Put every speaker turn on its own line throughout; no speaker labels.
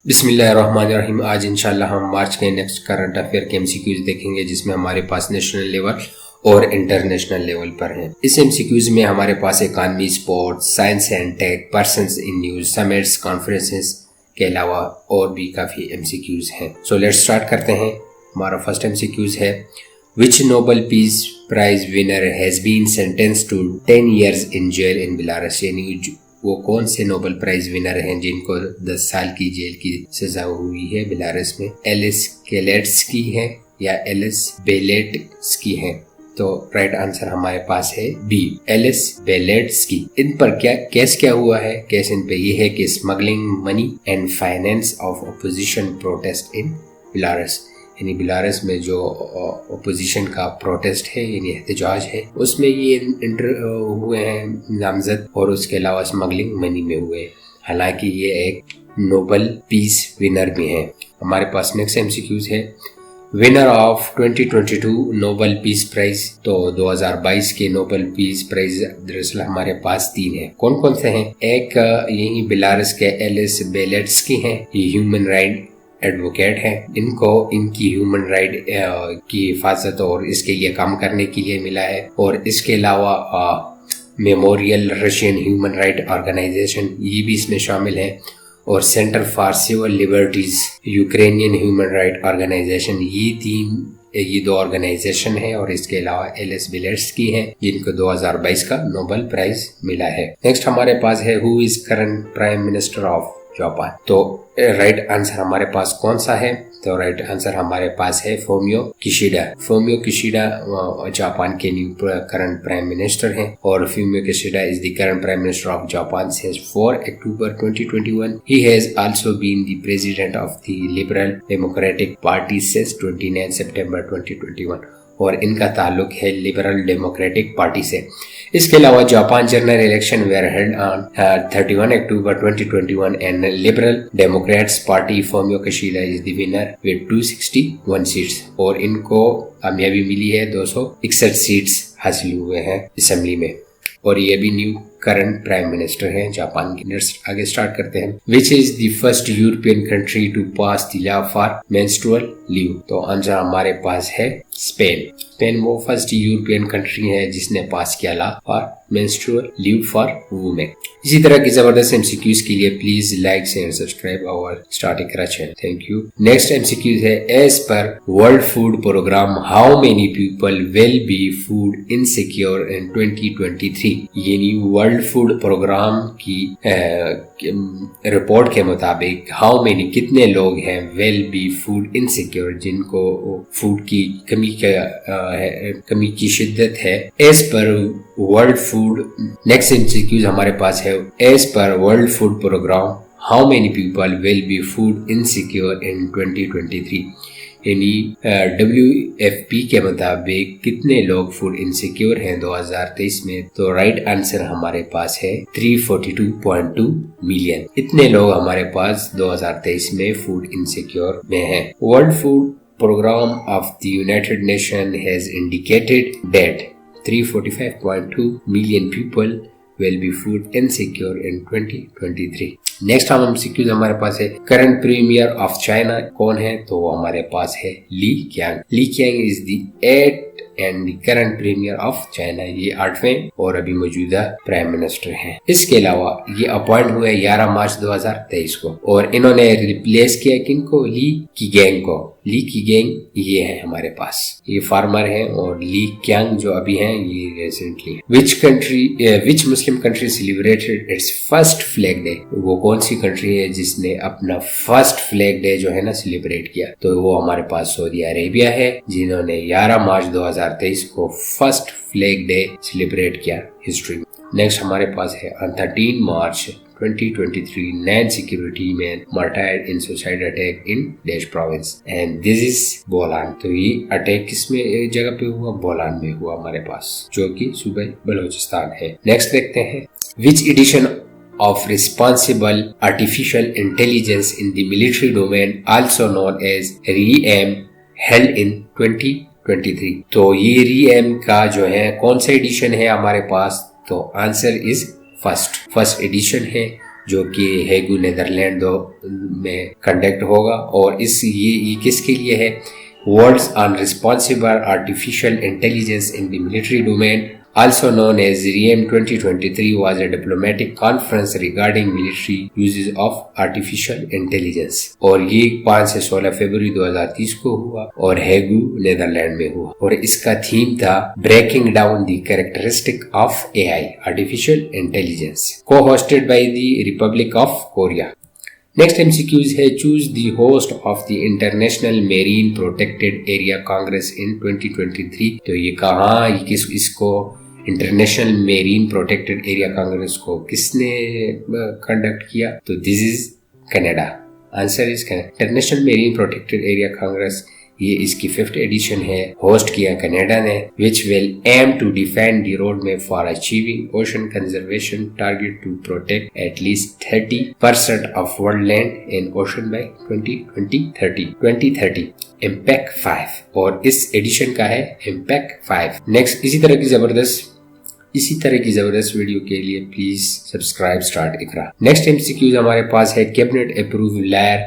बिस्मिल्लाहिर्रहमानिर्रहीम। आज इंशाल्लाह हम मार्च के नेक्स्ट करंट अफेयर के एमसीक्यूज देखेंगे, जिसमें हमारे पास नेशनल लेवल और इंटरनेशनल लेवल पर हैं। इस एमसीक्यूज में हमारे पास economy, sports, science and tech, persons in news, summits, conferences के अलावा और भी काफ़ी एमसीक्यूज हैं। सो लेट्स स्टार्ट करते हैं। हमारा फर्स्ट एमसीक्यूज है, which Nobel peace prize winner has been sentenced to 10 years in jail in Belarus. यानी वो कौन से नोबेल प्राइज विनर हैं जिनको 10 साल की जेल की सजा हुई है बेलारूस में? एलिस केलेट्स्की है या एलिस बेलेट्स्की है? तो राइट आंसर हमारे पास है बी, एलिस बेलेट्स्की। इन पर क्या केस हुआ है? केस इन पे ये है कि smuggling money and finance of opposition protest in Belarus. यानी बेलारूस में जो ओपोजिशन का प्रोटेस्ट है यानी एहतजाज है, उसमें ये हुए हैं नामजद, और उसके अलावा स्मगलिंग मनी में हुए। हालांकि ये एक नोबेल पीस विनर भी हैं। हमारे पास नेक्स्ट एमसीक्यूज है, winner of 2022 Nobel peace prize. तो 2022 के नोबेल पीस प्राइज दरअसल हमारे पास 3 हैं। कौन कौन से हैं? एक यही बेलारूस के एलिस बेलेट्स्की हैं, ये ह्यूमन राइट एडवोकेट है। इनको इनकी ह्यूमन राइट की हिफाजत और इसके लिए काम करने के लिए मिला है। और इसके अलावा memorial Russian human right organisation, ये भी इसमें शामिल है। और centre for civil liberties Ukrainian human right organisation, ये 2 ऑर्गेनाइजेशन है। और इसके अलावा एलिस बेलेट्स्की हैं, जिनको 2022 का नोबेल प्राइज मिला है। नेक्स्ट हमारे पास है, who is current prime minister of Japan. तो राइट आंसर हमारे पास कौन सा है? तो राइट आंसर हमारे पास है Fumio Kishida. Fumio Kishida Japan के न्यू करंट प्राइम मिनिस्टर हैं। और Fumio Kishida is the current prime minister of Japan since 4 October 2021। He has also been the president of the Liberal Democratic Party since 29 September 2021। और इनका ताल्लुक है liberal Democratic party से। इसके अलावा Japan general election were held on 31 October 2021 and Liberal Democrats Party Fumio Kishida is the winner with 261 seats. और इनको कामयाबी मिली है, 261 सीट्स हासिल हुए हैं असेंबली में। और ये भी न्यू करंट प्राइम मिनिस्टर हैं जापान के। आगे स्टार्ट करते हैं। Which is the first European country to pass the law for menstrual leave. तो आंसर हमारे पास है स्पेन। स्पेन वो फर्स्ट यूरोपियन कंट्री है जिसने पास किया law for menstrual leave for women. इसी तरह की जबरदस्त एमसीक्यूज के लिए please like share subscribe our starting channel. Thank you. Next MCQs है, एज पर World food Programme how many people will be food insecure in 2023। यानी वर्ल्ड फूड प्रोग्राम की रिपोर्ट के मुताबिक हाउ मेनी कितने लोग हैं विल बी फूड इनसिक्योर, जिनको फूड की कमी की शिद्दत है। एज पर वर्ल्ड फूड, नेक्स्ट एमसीक्यूज हमारे पास है, एज पर World food Programme how many people will be food insecure in 2023। यानी WFP के मुताबिक कितने लोग फूड इनसिक्योर हैं 2023 में? तो राइट आंसर हमारे पास है 342.2 मिलियन। इतने लोग हमारे पास 2023 में फूड इनसिक्योर में हैं। World food programme of the United Nation has indicated that 345.2 million people will be food insecure in 2023। Next हम एमसीक्यूज हमारे पास है, करंट प्रीमियर ऑफ चाइना कौन है? तो वो हमारे पास है Li Qiang. Li Qiang is the 8th and the current premier of China. ये 8वें और अभी मौजूदा प्राइम मिनिस्टर हैं। इसके अलावा ये अपॉइंट हुए 11 मार्च 2023 को। और इन्होंने रिप्लेस किया किनको? ली की गैंग को। ली की गैंग ये है हमारे पास, ये फार्मर हैं। और ली क्यांग जो अभी हैं ये recently. Which Muslim country celebrated its first flag day. वो कौन सी कंट्री है जिसने अपना फर्स्ट फ्लैग डे जो है ना सेलिब्रेट किया? तो वो हमारे पास सऊदी अरेबिया है, जिन्होंने 11 मार्च 2023 को फर्स्ट फ्लैग डे सेलिब्रेट किया हिस्ट्री में। नेक्स्ट हमारे पास है, on 13 March 2023 9 security men martyred in suicide attack in Daesh province and this is Bolan. तो ये अटैक किसमें जगह पे हुआ? बोलान में हुआ हमारे पास, जो कि सूबे बलोचिस्तान है। नेक्स्ट देखते हैं, which edition of responsible artificial intelligence in the military domain also known as REM held in 2023। तो ये REM का जो है कौन सा एडिशन है हमारे पास? तो आंसर इज फर्स्ट एडिशन है, जो कि हेगू नीदरलैंड में कंडक्ट होगा। और ये किसके लिए है? Words on responsible artificial intelligence in the military domain, also known as RIEM 2023, was a diplomatic conference regarding military uses of artificial intelligence। और ये 5 से 16 फरवरी 2030 को हुआ और हेगू नीदरलैंड में हुआ। और इसका थीम था breaking down the characteristic of AI, artificial intelligence, co-hosted by the Republic of Korea. Next MCQs है, choose the host of the international marine protected area congress in 2023। तो ये कहाँ, इसको international marine protected area congress को किसने conduct किया? तो this is Canada. Answer is international marine protected area congress, ये इसकी 5th एडिशन है, होस्ट किया कनाडा ने, which will M to define the road map for achieving ocean conservation target to protect at least 30% of world land in ocean by 2030। Impact 5 और इस addition का है impact 5। Next इसी तरह की जबरदस्त वीडियो के लिए please subscribe start Iqra. Next MCQs हमारे पास है, cabinet approve lawyer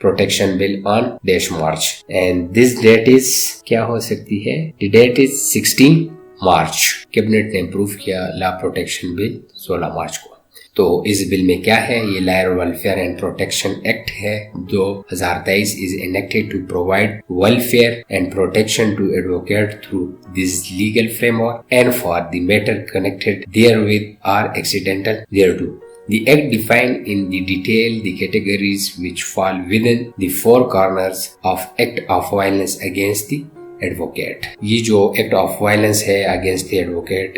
protection bill on dash March and this date is क्या हो सकती है? The date is 16 March. Cabinet ने अप्रूव किया लॉ प्रोटेक्शन बिल 16 मार्च को। तो इस बिल में क्या है? ये lawyer welfare and protection act है 2023 is enacted to provide welfare and protection to advocate through this legal framework and for the matter connected therewith or accidental thereto. The Act defined in the detail the categories which fall within the four corners of Act of Violence Against the Advocate। ये जो Act of Violence है Against the Advocate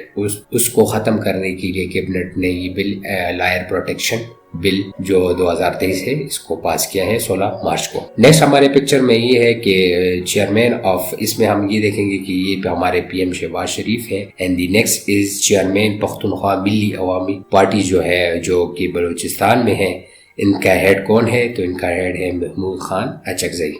उसको खत्म करने के लिए cabinet ने ये बिल लायर प्रोटेक्शन बिल जो 2023 है इसको पास किया है 16 मार्च को। नेक्स्ट हमारे पिक्चर में ये है कि चेयरमैन ऑफ, इसमें हम ये देखेंगे कि ये हमारे PM शहबाज शरीफ है and the next is chairman Pakhtunkhwa Milli Awami Party जो है जो कि बलूचिस्तान में है। इनका हेड कौन है? तो इनका हेड है महमूद खान अचकजई।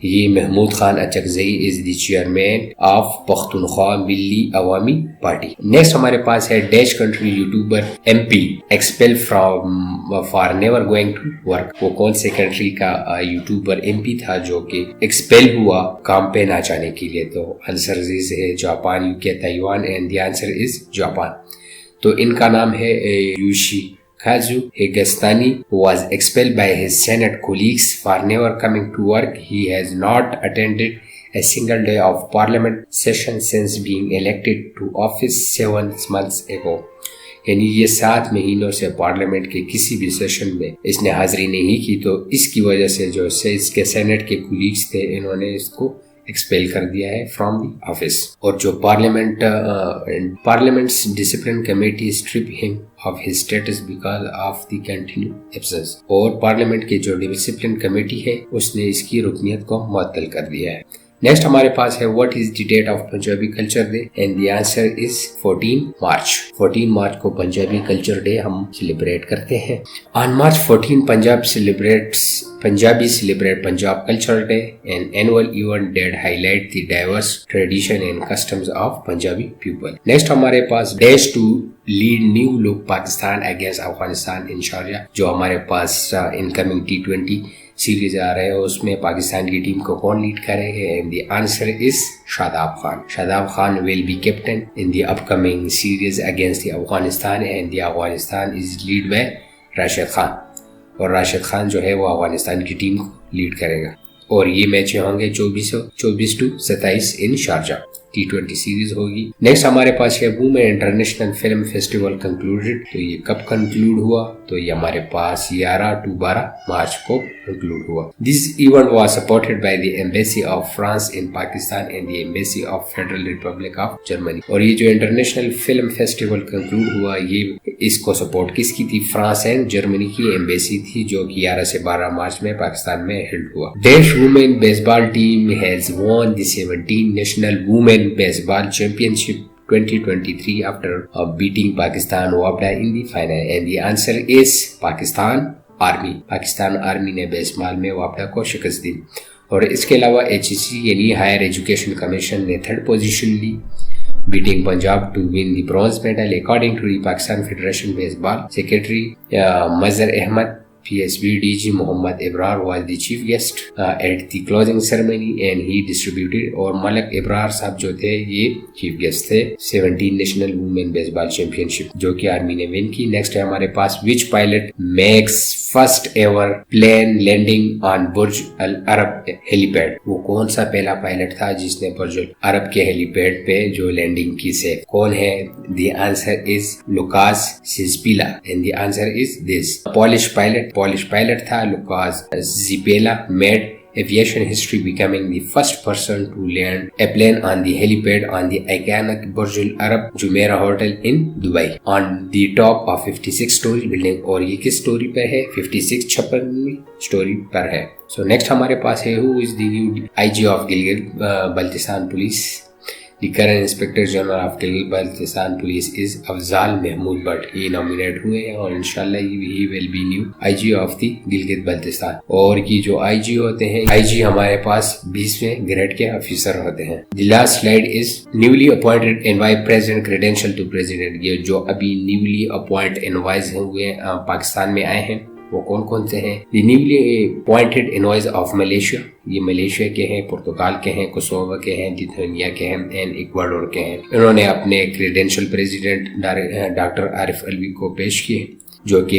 ये Mahmood Khan Achakzai is the chairman of Pakhtunkhwa Milli Awami Party. Next हमारे पास है dash country YouTuber MP expel from for never going to work. वो कौन से कंट्री का यूट्यूबर MP था जो कि एक्सपेल हुआ काम पे ना जाने के लिए? तो आंसर इज है Japan, UK, Taiwan and the answer is Japan. तो इनका नाम है यूशी Kazu Higastani was expelled by his Senate colleagues for never coming to work. He has not attended a single day of Parliament session since being elected to office 7 months ago। यानी ये 7 महीनों से parliament के किसी भी session में इसने हाजिरी नहीं की। तो इसकी वजह से जो इसके सेनेट के कोलीग्स थे इन्होंने इसको एक्सपेल कर दिया है फ्रॉम द ऑफिस। और जो parliaments discipline committee strip him of his status because of the continue absence. और पार्लियामेंट के जो डिसिप्लिन कमेटी है उसने इसकी रुकनियत को मुअत्तल कर दिया है। नेक्स्ट हमारे पास है what is the date of Punjabi culture day and the answer is 14 March. 14 March को पंजाबी कल्चर डे हम सेलिब्रेट करते हैं। On March 14 Punjabi celebrate Punjab Cultural Day, an annual event that highlight the diverse tradition and customs of Punjabi people। Next हमारे पास dash to lead new look Pakistan against Afghanistan in Sharjah। जो हमारे पास incoming T20 series आ रहे हैं उसमें पाकिस्तान की team को कौन lead करेंगे? And the answer is Shadab Khan. Shadab Khan will be captain in the upcoming series against the Afghanistan and the Afghanistan is lead by Rashid Khan. और राशिद खान जो है वो अफगानिस्तान की टीम को लीड करेगा। और ये मैच होंगे 24 to 27 in Sharjah. T20 series होगी। नेक्स्ट हमारे पास है women international film festival concluded. तो ये कब कंक्लूड हुआ? तो ये हमारे पास 11 टू 12 मार्च को कंक्लूड हुआ। This event was supported by the embassy of France in Pakistan and the embassy of federal Republic of Germany. और ये जो इंटरनेशनल फिल्म फेस्टिवल कंक्लूड हुआ ये इसको सपोर्ट किसकी थी? फ्रांस एंड जर्मनी की एम्बेसी थी जो कि 11 से 12 मार्च में पाकिस्तान में हेल्ड हुआ। Dash women baseball team has won the 17 national women baseball championship 2023 after beating Pakistan Wabda in the final and the answer is Pakistan Army। Pakistan army ने बेसबॉल में वाबडा को शिकस्त दी। और इसके अलावा HEC यानी हायर एजुकेशन कमीशन ने 3rd पोजीशन ली। beating Punjab to win the bronze medal, according to the Pakistan Federation Baseball Secretary Mazhar Ahmad. PSB DG Mohammad Ebrar was the chief guest at the closing ceremony and he distributed, और मलक इब्रार साहब जो थे ये chief guest थे 17 national women baseball championship जो कि army ने win की। नेक्स्ट है हमारे पास which pilot makes first ever plane landing on Burj Al Arab helipad, वो कौन सा पहला पायलट था जिसने बुर्ज अल अरब के हेलीपैड पे जो लैंडिंग की से, कौन है? The answer is Lukas Czepiela and the answer is this. Polish pilot था Lukas Czepiela, made aviation history becoming the first person to land a plane on the helipad on the iconic Burj Al Arab Jumeirah Hotel in Dubai on the top of 56-story building। और ये किस story पर है? 56 story पर है। So next हमारे पास है who is the new IG of Gilgit Baltistan police. The current Inspector General of Gilgit-Baltistan Police is Afzal Mahmood Butt। ये नॉमिनेट हुए हैं और इंशाल्लाह he will be new IG of the Gilgit-Baltistan. और ये जो IG होते हैं, IG हमारे पास 20वें ग्रेड के ऑफिसर होते हैं। The last slide is newly appointed envoy present credential to president। ये जो अभी न्यूली अपॉइंट एनवाइज हुए पाकिस्तान में आए हैं वो कौन कौन से हैं? The newly appointed envoys of Malaysia, ये मलेशिया के हैं, पुर्तगाल के हैं, कोसोवो के हैं, लिथुआनिया के हैं एंड इक्वाडोर के हैं। इन्होंने अपने credential president doctor Arif Alvi को पेश किए जो कि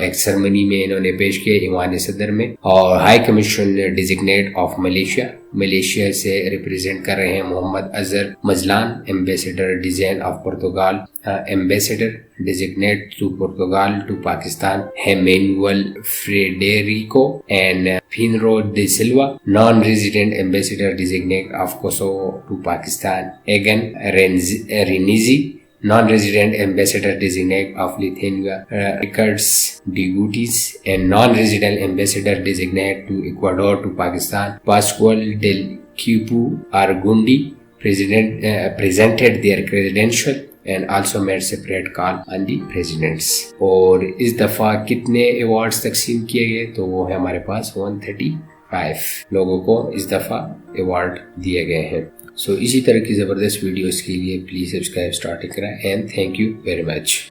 एक सेरेमनी में इन्होंने पेश किए ईवान सदर में। और high commission designate of Malaysia से रिप्रेजेंट कर रहे हैं Mohammad Azhar Mazlan, ambassador design of Portugal, ambassador designate to Portugal to Pakistan है Manuel Frederico and Pinheiro de Silva, non-resident ambassador designate of Kosovo to Pakistan Egan Renizi, non-resident ambassador designate of Lithuania Ricards Degutis, and non-resident ambassador designate to Ecuador to Pakistan Pascual del Quipu Argundi presented their credential and also made separate call on the presidents। और इस दफा कितने awards तकसीम किए गए? तो वो है हमारे पास 135 लोगों को इस दफा अवार्ड दिए गए हैं। सो इसी तरह की जबरदस्त वीडियोस के लिए प्लीज सब्सक्राइब स्टार्ट करें and thank you very much.